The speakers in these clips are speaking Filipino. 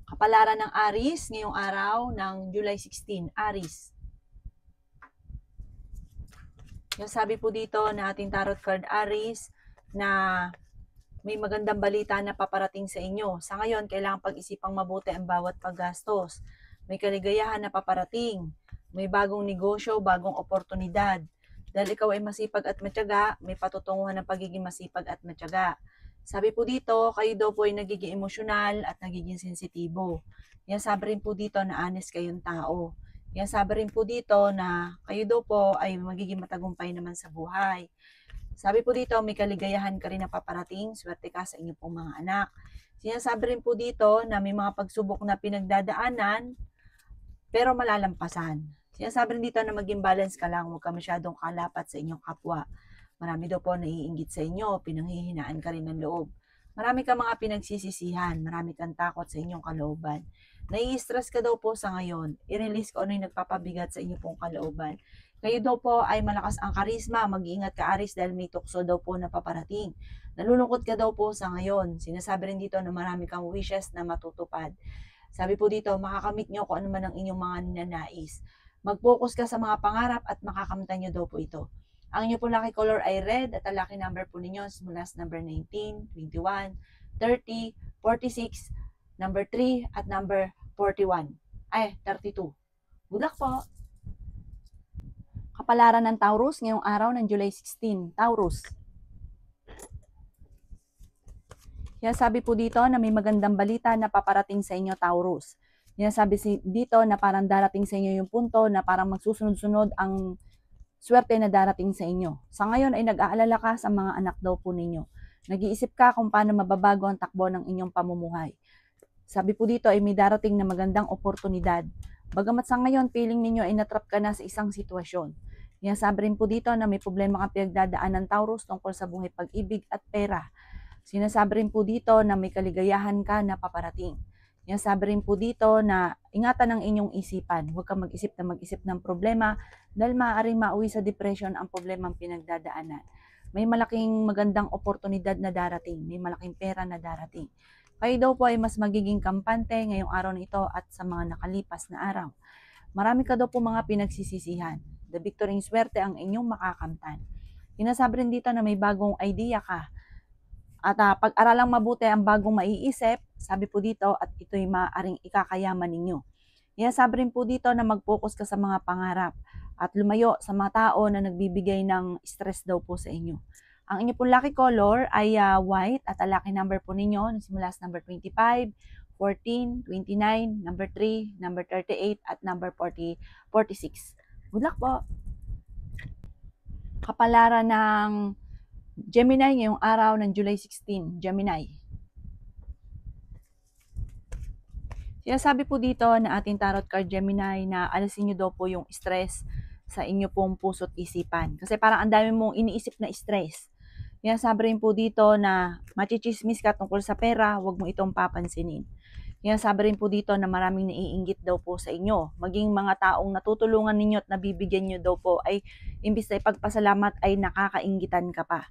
Kapalaran ng Aries ngayong araw ng July 16, Aries. Yung sabi po dito na ating tarot card Aries na may magandang balita na paparating sa inyo. Sa ngayon, kailangan pag-isipang mabuti ang bawat paggastos. May kaligayahan na paparating. May bagong negosyo, bagong oportunidad. Dahil ikaw ay masipag at matyaga, may patutunguhan ng pagiging masipag at matyaga. Sabi po dito, kayo daw po ay nagiging emosyonal at nagiging sensitibo. Yan sabi rin po dito na honest kayong tao. Yan sabi rin po dito na kayo daw po ay magiging matagumpay naman sa buhay. Sabi po dito, may kaligayahan ka rin na paparating, swerte ka sa inyong pong mga anak. Sinasabi rin po dito na may mga pagsubok na pinagdadaanan, pero malalampasan. Sinasabi rin dito na maging balance ka lang, huwag ka masyadong kalapat sa inyong kapwa. Marami daw po naiinggit sa inyo, pinanghihinaan ka rin ng loob. Marami ka mga pinagsisisihan, marami kang takot sa inyong kalooban. Nai-stress ka daw po sa ngayon, i-release ko ano yung nagpapabigat sa inyong pong kalooban. Kayo daw po ay malakas ang karisma, mag-iingat ka Aris dahil may tukso daw po na paparating. Nalulungkot ka daw po sa ngayon. Sinasabi rin dito na marami kang wishes na matutupad. Sabi po dito, makakamit nyo kung ano man ang inyong mga ninanais. Mag-focus ka sa mga pangarap at makakamtan nyo daw po ito. Ang inyo po lucky color ay red at ang lucky number po ninyo mula sa number 19, 21, 30, 46, number 3 at number 41. 32. Good luck po! Kapalaran ng Taurus ngayong araw ng July 16. Taurus. Yan sabi po dito na may magandang balita na paparating sa inyo, Taurus. Yan sabi dito na parang darating sa inyo yung punto na parang magsusunod-sunod ang swerte na darating sa inyo. Sa ngayon ay nag-aalala ka sa mga anak daw po ninyo. Nag-iisip ka kung paano mababago ang takbo ng inyong pamumuhay. Sabi po dito ay may darating na magandang oportunidad. Bagamat sa ngayon, feeling ninyo ay natrap ka na sa isang sitwasyon. Yan sabi rin po dito na may problema kang pinagdadaan ng Taurus tungkol sa buhay pag-ibig at pera. Sinasabi rin po dito na may kaligayahan ka na paparating. Yan sabi rin po dito na ingatan ang inyong isipan. Huwag kang mag-isip ng problema dahil maaaring mauwi sa depression ang problemang pinagdadaanan. May malaking magandang oportunidad na darating. May malaking pera na darating. Kayo daw po ay mas magiging kampante ngayong araw na ito at sa mga nakalipas na araw. Marami ka daw po mga pinagsisisihan. The victory ng swerte ang inyong makakamtan. Sinasabi rin dito na may bagong idea ka. At pag-aralang mabuti ang bagong maiisip, sabi po dito, at ito'y maaaring ikakayaman ninyo. Yan sabi rin po dito na mag-focus ka sa mga pangarap at lumayo sa mga tao na nagbibigay ng stress daw po sa inyo. Ang inyo pong lucky color ay white at ang lucky number po ninyo nagsimula sa number 25, 14, 29, number 3, number 38 at number 46. Good luck po! Kapalaran ng Gemini ngayong araw ng July 16, Gemini. Sinasabi po dito na ating tarot card Gemini na alisin nyo daw po yung stress sa inyo pong puso't isipan. Kasi parang ang dami mong iniisip na stress. Sinasabi rin po dito na machichismis ka tungkol sa pera, huwag mo itong papansinin. Sinasabi rin po dito na maraming naiinggit daw po sa inyo. Maging mga taong natutulungan ninyo at nabibigyan nyo daw po ay imbis na ipagpasalamat ay nakakainggitan ka pa.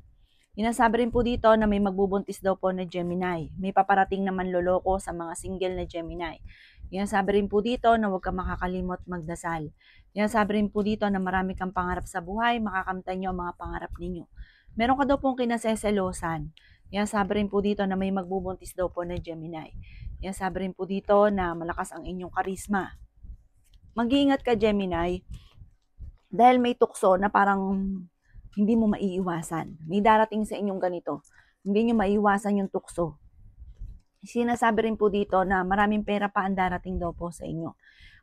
Sinasabi rin po dito na may magbubuntis daw po na Gemini. May paparating naman loloko sa mga single na Gemini. Sinasabi rin po dito na huwag kang makakalimot magdasal. Sinasabi rin po dito na marami kang pangarap sa buhay, makakamtan nyo ang mga pangarap ninyo. Meron ka daw pong kinaseselosan. Sinasabi rin po dito na may magbubuntis daw po na Gemini. Sinasabi rin po dito na malakas ang inyong karisma. Mag-iingat ka Gemini dahil may tukso na parang hindi mo maiiwasan. May darating sa inyong ganito. Hindi nyo maiiwasan yung tukso. Sinasabi rin po dito na maraming pera pa ang darating daw po sa inyo.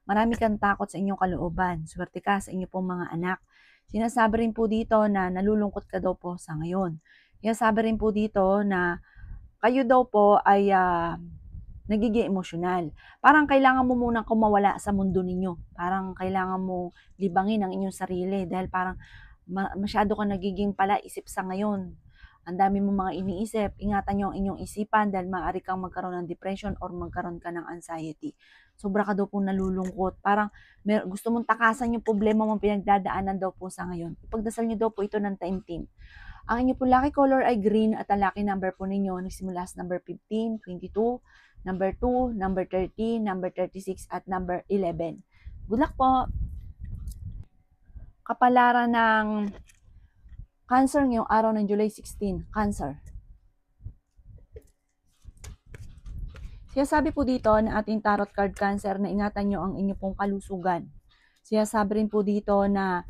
Marami kang takot sa inyong kalooban. Swerte ka sa inyong pong mga anak. Sinasabi rin po dito na nalulungkot ka daw po sa ngayon. Sinasabi rin po dito na kayo daw po ay nagiging emosyonal. Parang kailangan mo munang kumawala sa mundo ninyo. Parang kailangan mo libangin ang inyong sarili dahil parang masyado ka nagiging palaisip sa ngayon. Ang dami mo mga iniisip, ingatan nyo ang inyong isipan dahil maaari kang magkaroon ng depression or magkaroon ka ng anxiety. Sobra ka daw po nalulungkot. Parang gusto mong takasan yung problema mong pinagdadaanan daw po sa ngayon. Ipagdasal nyo daw po ito ng taimtim. Ang inyo po lucky color ay green at ang lucky number po ninyo nagsimula sa number 15, 22, number 2, number 30, number 36 at number 11. Good luck po! Kapalaran ng Cancer ngayong araw ng July 16, Cancer. Siyasabi po dito na ating tarot card Cancer na ingatan nyo ang inyo pong kalusugan. Siyasabi rin po dito na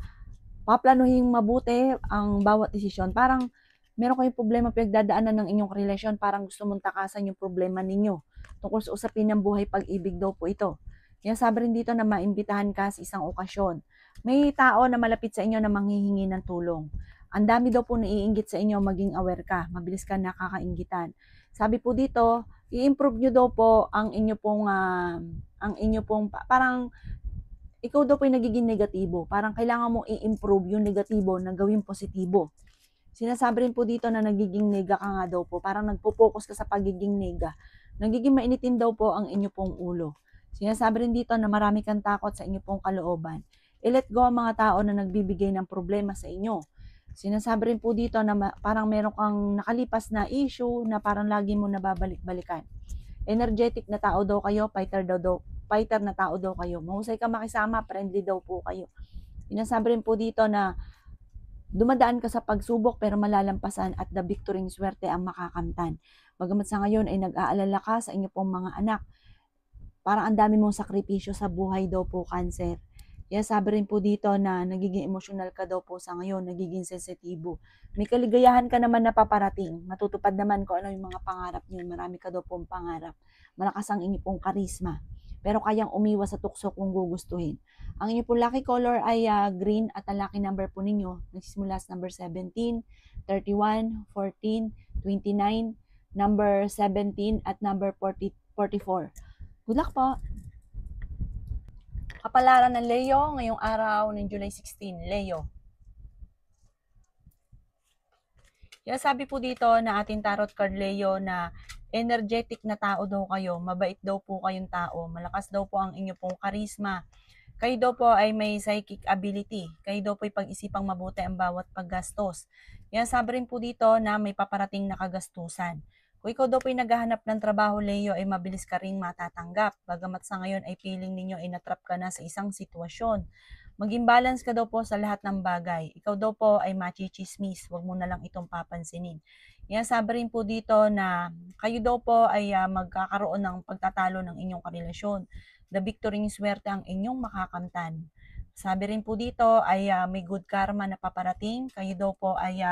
paplanuhin mabuti ang bawat desisyon. Parang meron kayong problema pinagdadaanan ng inyong relasyon, parang gusto mong takasan yung problema ninyo. Tungkol sa usapin ng buhay, pag-ibig daw po ito. Siyasabi rin dito na maimbitahan ka sa isang okasyon. May tao na malapit sa inyo na manghihingi ng tulong. Ang dami daw po naiinggit sa inyo, maging aware ka. Mabilis ka nakakainggitan. Sabi po dito, i-improve nyo daw po ang inyo pong, parang ikaw daw po yung nagiging negatibo. Parang kailangan mo i-improve yung negatibo na gawing positibo. Sinasabi rin po dito na nagiging nega ka nga daw po. Parang nagpo-focus ka sa pagiging nega. Nagiging mainitin daw po ang inyo pong ulo. Sinasabi rin dito na marami kang takot sa inyo pong kalooban. I-let go ang mga tao na nagbibigay ng problema sa inyo. Sinasabi rin po dito na parang meron kang nakalipas na issue na parang lagi mo nababalik-balikan. Energetic na tao daw kayo, fighter na tao daw kayo. Mahusay ka makisama, friendly daw po kayo. Sinasabi rin po dito na dumadaan ka sa pagsubok pero malalampasan at the victory swerte ang makakamtan. Bagamat sa ngayon ay nag-aalala ka sa inyo pong mga anak. Parang ang dami mong sakripisyo sa buhay daw po, Cancer. Kaya sabi rin po dito na nagiging emotional ka daw po sa ngayon, nagiging sensitibo. May kaligayahan ka naman na paparating. Matutupad naman kung ano yung mga pangarap niyo. Marami ka daw pong pangarap. Malakas ang inyo pong karisma. Pero kayang umiwas sa tukso kung gugustuhin. Ang inyo pong lucky color ay green at ang lucky number po ninyo nagsisimula sa number 17, 31, 14, 29, number 17 at number 44. Good luck po! Kapalaran ng Leo ngayong araw ng July 16, Leo. Kaya sabi po dito na ating tarot card Leo na energetic na tao daw kayo, mabait daw po kayong tao, malakas daw po ang inyo pong karisma. Kayo daw po ay may psychic ability. Kayo daw po ay pag-isipang mabuti ang bawat paggastos. Kaya sabi rin po dito na may paparating na kagastusan. Kung ikaw daw po ay naghahanap ng trabaho, Leo, ay mabilis ka rin matatanggap. Bagamat sa ngayon ay feeling ninyo ay natrap ka na sa isang sitwasyon. Maging balance ka daw po sa lahat ng bagay. Ikaw daw po ay machichismis. Huwag mo na lang itong papansinin. Yan, sabi rin po dito na kayo daw po ay magkakaroon ng pagtatalo ng inyong karelasyon. The victory ng swerte ang inyong makakamtan. Sabi rin po dito ay may good karma na paparating. Kayo daw po ay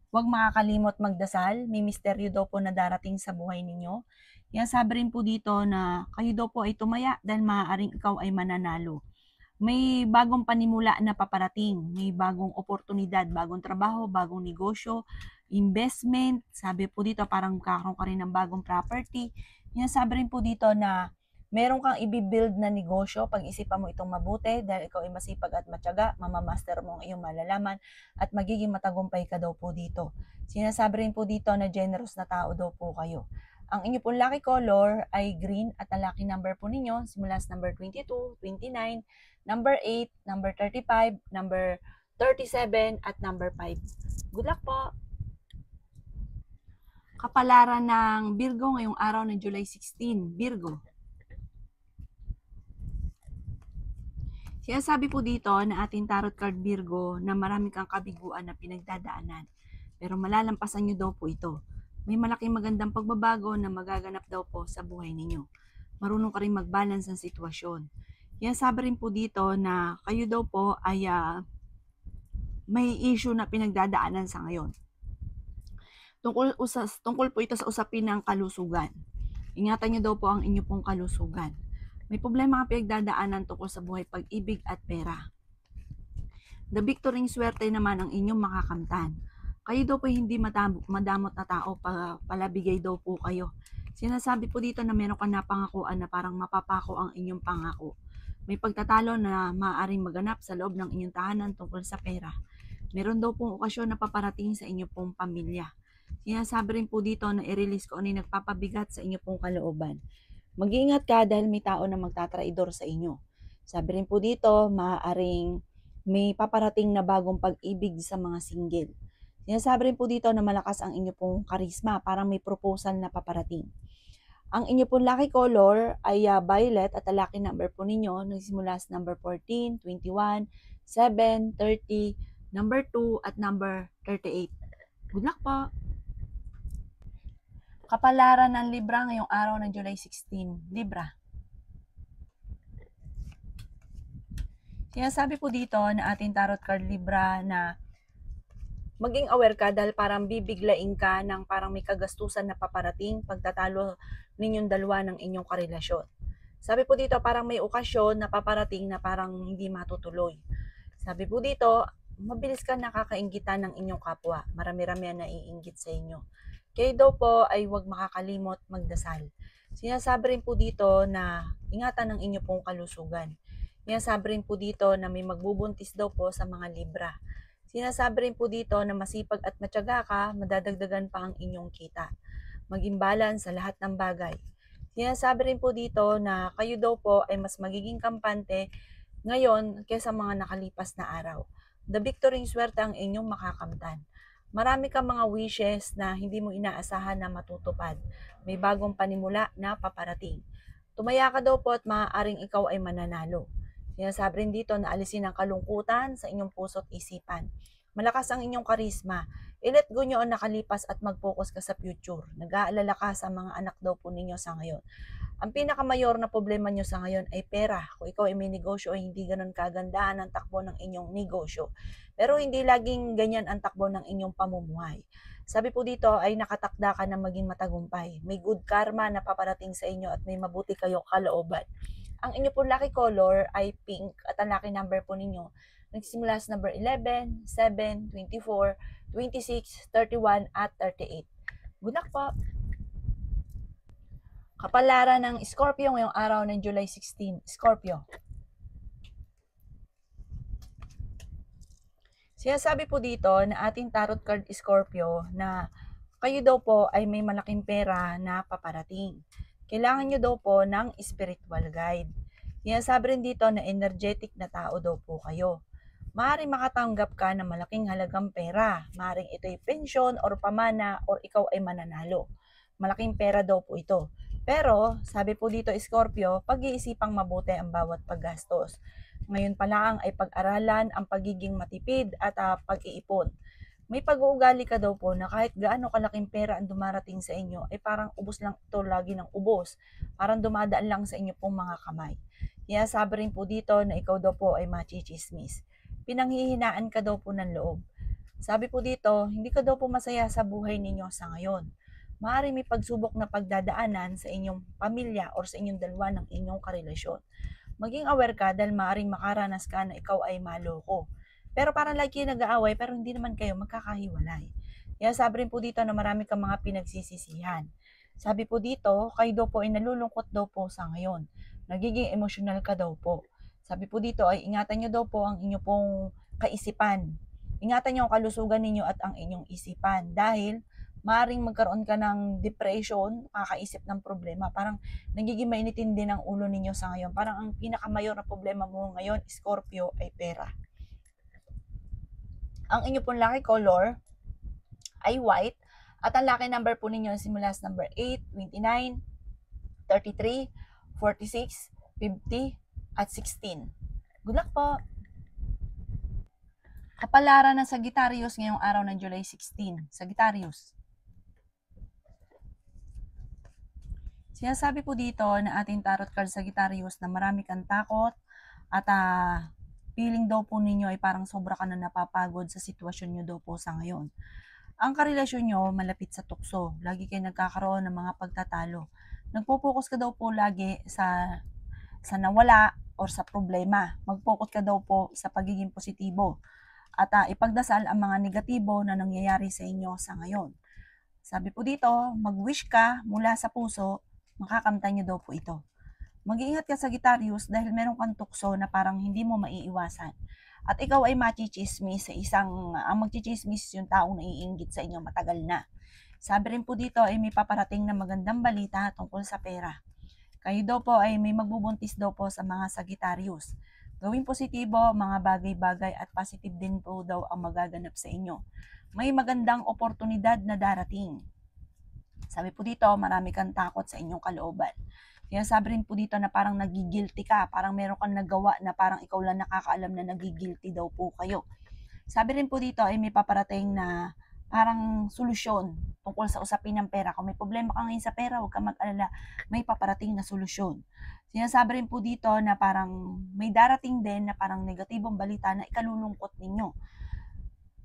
huwag makakalimot magdasal. May misteryo daw po na darating sa buhay ninyo. Yan, sabi rin po dito na kayo daw po ay tumaya dahil maaaring ikaw ay mananalo. May bagong panimula na paparating. May bagong oportunidad, bagong trabaho, bagong negosyo, investment. Sabi po dito parang kakaroon ka rin ng bagong property. Yan, sabi rin po dito na meron kang i-build na negosyo, pag-isipan mo itong mabuti dahil ikaw ay masipag at matyaga, mamamaster mo ang iyong malalaman at magiging matagumpay ka daw po dito. Sinasabi rin po dito na generous na tao daw po kayo. Ang inyo pong lucky color ay green at ang lucky number po ninyo simula sa number 22, 29, number 8, number 35, number 37 at number 5. Good luck po! Kapalaran ng Virgo ngayong araw ng July 16, Virgo. Sinasabi po dito na ating tarot card Virgo na marami kang kabiguan na pinagdadaanan. Pero malalampasan nyo daw po ito. May malaking magandang pagbabago na magaganap daw po sa buhay ninyo. Marunong ka rin mag-balance ng sitwasyon. Yan, sabi rin po dito na kayo daw po ay may issue na pinagdadaanan sa ngayon. Tungkol po ito sa usapin ng kalusugan. Ingatan nyo daw po ang inyo pong kalusugan. May problema ang pinagdadaanan tungkol sa buhay, pag-ibig at pera. The victory swerte naman ang inyong makakamtan. Kayo daw po hindi madamot na tao, palabigay daw po kayo. Sinasabi po dito na meron ka na pangakuan na parang mapapako ang inyong pangako. May pagtatalo na maaaring maganap sa loob ng inyong tahanan tungkol sa pera. Meron daw pong okasyon na paparating sa inyong pong pamilya. Sinasabi rin po dito na i-release ko ano yung nagpapabigat sa inyong pong kalooban. Mag-iingat ka dahil may tao na magtatraidor sa inyo. Sabi rin po dito, maaaring may paparating na bagong pag-ibig sa mga single. Sinasabi rin po dito na malakas ang inyo pong karisma, parang may proposal na paparating. Ang inyo pong lucky color ay violet at ang lucky number po ninyo nagsimula sa number 14, 21, 7, 30, number 2 at number 38. Good luck po! Kapalaran ng Libra ngayong araw ng July 16. Libra. Sinasabi po dito na ating tarot card Libra na maging aware ka dahil parang bibiglain ka ng parang may kagastusan na paparating pagtatalo ninyong dalawa ng inyong karelasyon. Sabi po dito parang may okasyon na paparating na parang hindi matutuloy. Sabi po dito, mabilis ka nakakainggitan ng inyong kapwa. Marami-rami na naiinggit sa inyo. Kayo daw po ay huwag makakalimot magdasal. Sinasabi rin po dito na ingatan ng inyo pong kalusugan. Sinasabi rin po dito na may magbubuntis daw po sa mga Libra. Sinasabi rin po dito na masipag at matyaga ka, madadagdagan pa ang inyong kita. Maging balance sa lahat ng bagay. Sinasabi rin po dito na kayo daw po ay mas magiging kampante ngayon kaysa mga nakalipas na araw. The victory swerte ang inyong makakamtan. Marami kang mga wishes na hindi mo inaasahan na matutupad. May bagong panimula na paparating. Tumaya ka daw po at maaaring ikaw ay mananalo. Sinasabi rin dito na alisin ang kalungkutan sa inyong puso't isipan. Malakas ang inyong karisma. I-let go nyo ang nakalipas at mag-focus ka sa future. Nag-aalala ka sa mga anak daw po ninyo sa ngayon. Ang pinakamayor na problema nyo sa ngayon ay pera. Kung ikaw ay may negosyo ay hindi ganun kagandahan ang takbo ng inyong negosyo. Pero hindi laging ganyan ang takbo ng inyong pamumuhay. Sabi po dito ay nakatakda ka na maging matagumpay. May good karma na paparating sa inyo at may mabuti kayong kalooban. Ang inyo po lucky color ay pink at ang lucky number po ninyo nagsimula sa number 11, 7, 24, 26, 31 at 38. Good luck po! Kapalaran ng Scorpio ngayong araw ng July 16. Scorpio. Sinasabi po dito na ating tarot card Scorpio na kayo daw po ay may malaking pera na paparating. Kailangan nyo daw po ng spiritual guide. Sinasabi rin dito na energetic na tao daw po kayo. Maaaring makatanggap ka ng malaking halagang pera. Maaaring ito'y pensyon or pamana or ikaw ay mananalo. Malaking pera daw po ito. Pero, sabi po dito Scorpio, pag-iisipang mabuti ang bawat paggastos. Ngayon pa lang ay pag-aralan ang pagiging matipid at pag-iipon. May pag-uugali ka daw po na kahit gaano kalaking pera ang dumarating sa inyo, ay parang ubos lang ito lagi ng ubos. Parang dumadaan lang sa inyo pong mga kamay. Kaya sabi rin po dito na ikaw daw po ay machichismis. Pinanghihinaan ka daw po ng loob. Sabi po dito, hindi ka daw po masaya sa buhay ninyo sa ngayon. Maaaring may pagsubok na pagdadaanan sa inyong pamilya or sa inyong dalawa ng inyong karelasyon. Maging aware ka dahil maaaring makaranas ka na ikaw ay maloko. Pero parang lagi nag-aaway pero hindi naman kayo magkakahiwalay. Kaya sabi rin po dito na marami kang mga pinagsisisihan. Sabi po dito, kayo daw po ay nalulungkot daw po sa ngayon. Nagiging emosyonal ka daw po. Sabi po dito ay ingatan nyo daw po ang inyong pong kaisipan. Ingatan nyo ang kalusugan ninyo at ang inyong isipan dahil maaaring magkaroon ka ng depression, kakaisip ng problema. Parang nagiging mainitin din ang ulo ninyo sa ngayon. Parang ang pinakamayor na problema mo ngayon, Scorpio, ay pera. Ang inyo pong lucky color ay white at ang lucky number po ninyo simula sa number 8, 29, 33, 46, 50, at 16. Good luck po! Kapalaran ng Sagittarius ngayong araw ng July 16. Sagittarius. Sinasabi po dito na ating tarot card Sagittarius na marami kang takot at feeling daw po ninyo ay parang sobra ka na napapagod sa sitwasyon nyo daw po sa ngayon. Ang karelasyon nyo malapit sa tukso. Lagi kayo nagkakaroon ng mga pagtatalo. Nagpo-focus ka daw po lagi sa nawala or sa problema. Mag-focus ka daw po sa pagiging positibo. At ipagdasal ang mga negatibo na nangyayari sa inyo sa ngayon. Sabi po dito, mag-wish ka mula sa puso, makakamtan nyo daw po ito. Mag-iingat ka Sagittarius dahil meron kang tukso na parang hindi mo maiiwasan. At ikaw ay machichismis sa ang magchichismis yung taong naiinggit sa inyo matagal na. Sabi rin po dito ay may paparating na magandang balita tungkol sa pera. Kayo daw po ay may magbubuntis daw po sa mga Sagittarius. Gawing positibo mga bagay-bagay at positive din po daw ang magaganap sa inyo. May magandang oportunidad na darating. Sabi po dito, marami kang takot sa inyong kalooban. Kaya sabi rin po dito na parang nagigilty ka, parang meron kang nagawa na parang ikaw lang nakakaalam na nagigilty daw po kayo. Sabi rin po dito ay may paparating na parang solusyon tungkol sa usapin ng pera. Kung may problema ka ngayon sa pera, huwag kang mag-alala, may paparating na solusyon. Sinasabi rin po dito na parang may darating din na parang negatibong balita na ikalulungkot ninyo.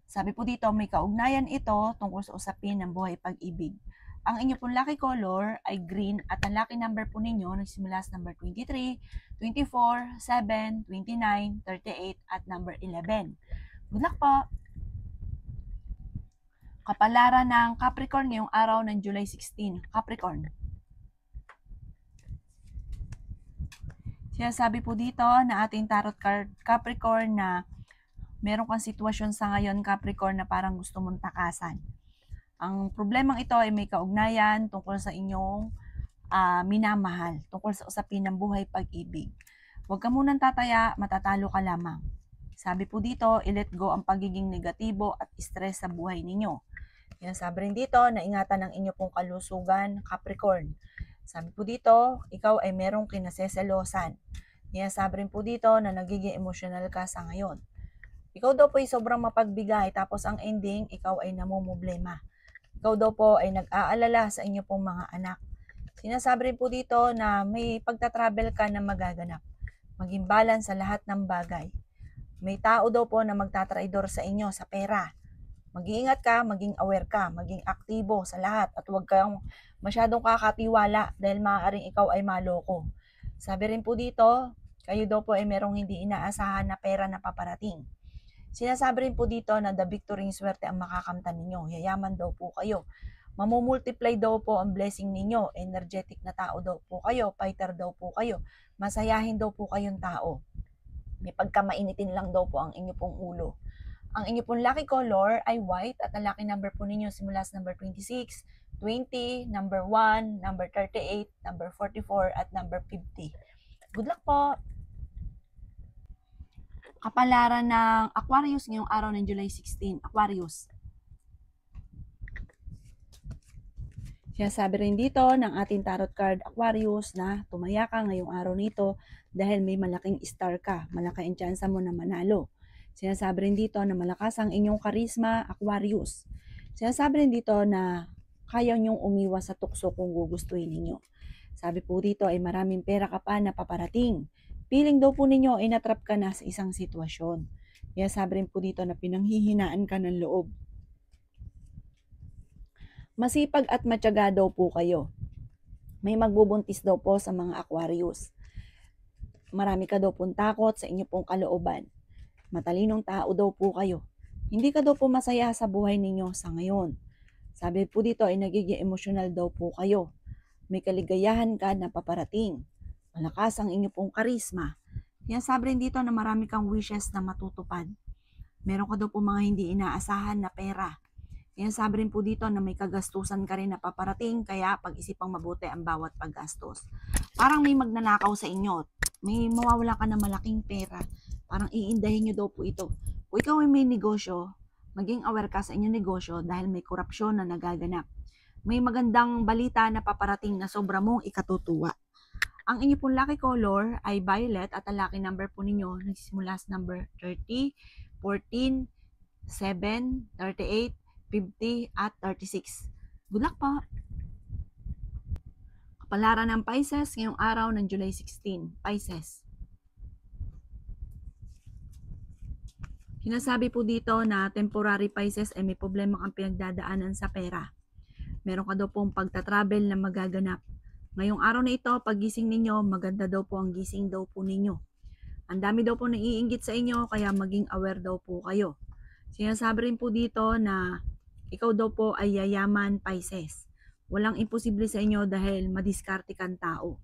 Sabi po dito, may kaugnayan ito tungkol sa usapin ng buhay pag-ibig. Ang inyo pong lucky color ay green at ang lucky number po ninyo nagsimula sa number 23, 24, 7, 29, 38 at number 11. Good luck po! Kapalaran ng Capricorn ngayong araw ng July 16. Capricorn. Sinasabi po dito na ating tarot card Capricorn na meron kang sitwasyon sa ngayon Capricorn na parang gusto mong takasan. Ang problemang ito ay may kaugnayan tungkol sa inyong minamahal, tungkol sa usapin ng buhay pag-ibig. Huwag ka munang tataya, matatalo ka lamang. Sabi po dito, i-let go ang pagiging negatibo at stress sa buhay ninyo. Sabi rin dito na ingatan ang inyo pong kalusugan, Capricorn. Sabi po dito, ikaw ay merong kinaseselosan. Sabi rin po dito na nagiging emotional ka sa ngayon. Ikaw daw po ay sobrang mapagbigay tapos ang ending, ikaw ay namumblema. Ikaw daw po ay nag-aalala sa inyo pong mga anak. Sinasabi rin po dito na may pagta-travel ka na magaganap. Maging balance sa lahat ng bagay. May tao daw po na magtatraidor sa inyo sa pera. Mag-iingat ka, maging aware ka, maging aktibo sa lahat at huwag kang masyadong kakatiwala dahil maaaring ikaw ay maloko. Sabi rin po dito, kayo daw po ay merong hindi inaasahan na pera na paparating. Sinasabi rin po dito na the victory swerte ang makakamtan ninyo. Yayaman daw po kayo. Mamumultiply daw po ang blessing ninyo. Energetic na tao daw po kayo. Fighter daw po kayo. Masayahin daw po kayong tao. May pagkamainitin lang daw po ang inyo pong ulo. Ang inyo pong lucky color ay white at ang lucky number po ninyo simula sa number 26, 20, number 1, number 38, number 44 at number 50. Good luck po! Kapalaran ng Aquarius ngayong araw ng July 16. Aquarius. Sabi rin dito ng ating tarot card Aquarius na tumaya ka ngayong araw nito dahil may malaking star ka. Malaki ang tsansa mo na manalo. Sinasabi rin dito na malakas ang inyong karisma, Aquarius. Sinasabi rin dito na kaya niyong umiwas sa tukso kung gugustuhin ninyo. Sabi po dito ay maraming pera ka pa na paparating. Feeling daw po ninyo ay natrap ka na sa isang sitwasyon. Kaya sabi rin po dito na pinanghihinaan ka ng loob. Masipag at matyaga daw po kayo. May magbubuntis daw po sa mga Aquarius. Marami ka daw pong takot sa inyo pong kalooban. Matalinong tao daw po kayo. Hindi ka daw po masaya sa buhay ninyo sa ngayon. Sabi po dito ay nagiging emotional daw po kayo. May kaligayahan ka na paparating. Malakas ang inyo pong karisma. Sabi rin dito na marami kang wishes na matutupad. Meron ka daw po mga hindi inaasahan na pera. Sabi rin po dito na may kagastusan ka rin na paparating, kaya pag-isipang mabuti ang bawat paggastos. Parang may magnanakaw sa inyo. May mawawala ka na malaking pera. Parang iindahin nyo daw po ito. Kung ikaw ay may negosyo, maging aware ka sa inyong negosyo dahil may korupsyon na nagaganap. May magandang balita na paparating na sobra mong ikatutuwa. Ang inyo pong lucky color ay violet at ang lucky number po ninyo nagsisimula sa number 30, 14, 7, 38, 50 at 36. Good luck po! Kapalaran ng Pisces ngayong araw ng July 16. Pisces. Sinasabi po dito na temporary Pisces ay may problema kang pinagdadaanan sa pera. Meron ka daw pong pagta-travel na magaganap. Ngayong araw na ito, paggising ninyo, maganda daw po ang gising daw po ninyo. Ang dami daw po naiinggit sa inyo, kaya maging aware daw po kayo. Sinasabi rin po dito na ikaw daw po ay yayaman, Pisces. Walang imposible sa inyo dahil madiskarte kang tao.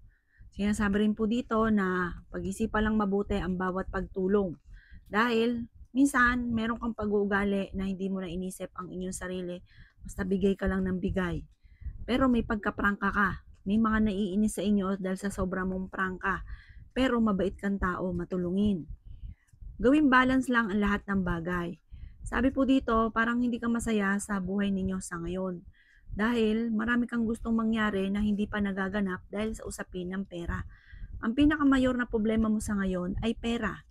Sinasabi rin po dito na pag-isipan lang mabuti ang bawat pagtulong. Dahil minsan, meron kang pag-uugali na hindi mo na inisip ang inyong sarili. Basta bigay ka lang ng bigay. Pero may pagkaprangka ka. May mga naiinis sa inyo dahil sa sobrang mong prangka. pero mabait kang tao, matulungin. Gawing balance lang ang lahat ng bagay. Sabi po dito, parang hindi ka masaya sa buhay ninyo sa ngayon. Dahil marami kang gustong mangyari na hindi pa nagaganap dahil sa usapin ng pera. Ang pinakamayor na problema mo sa ngayon ay pera.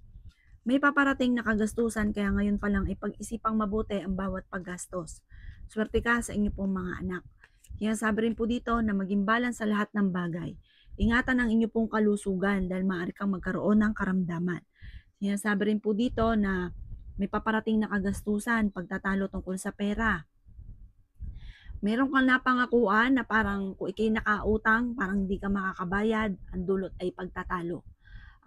May paparating na kagastusan kaya ngayon pa lang ipag-isipang mabuti ang bawat paggastos. Swerte ka sa inyo pong mga anak. Kaya sabi rin po dito na maging balance sa lahat ng bagay. Ingatan ang inyo pong kalusugan dahil maaari kang magkaroon ng karamdaman. Sinasabi rin po dito na may paparating na kagastusan pagtatalo tungkol sa pera. Meron kang napangakuan na parang kung ikay nakautang, parang hindi ka makakabayad, ang dulot ay pagtatalo.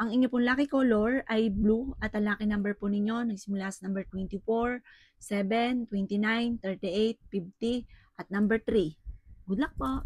Ang inyo pong lucky color ay blue at ang lucky number po ninyo nagsimula sa number 24, 7, 29, 38, 50 at number 3. Good luck po!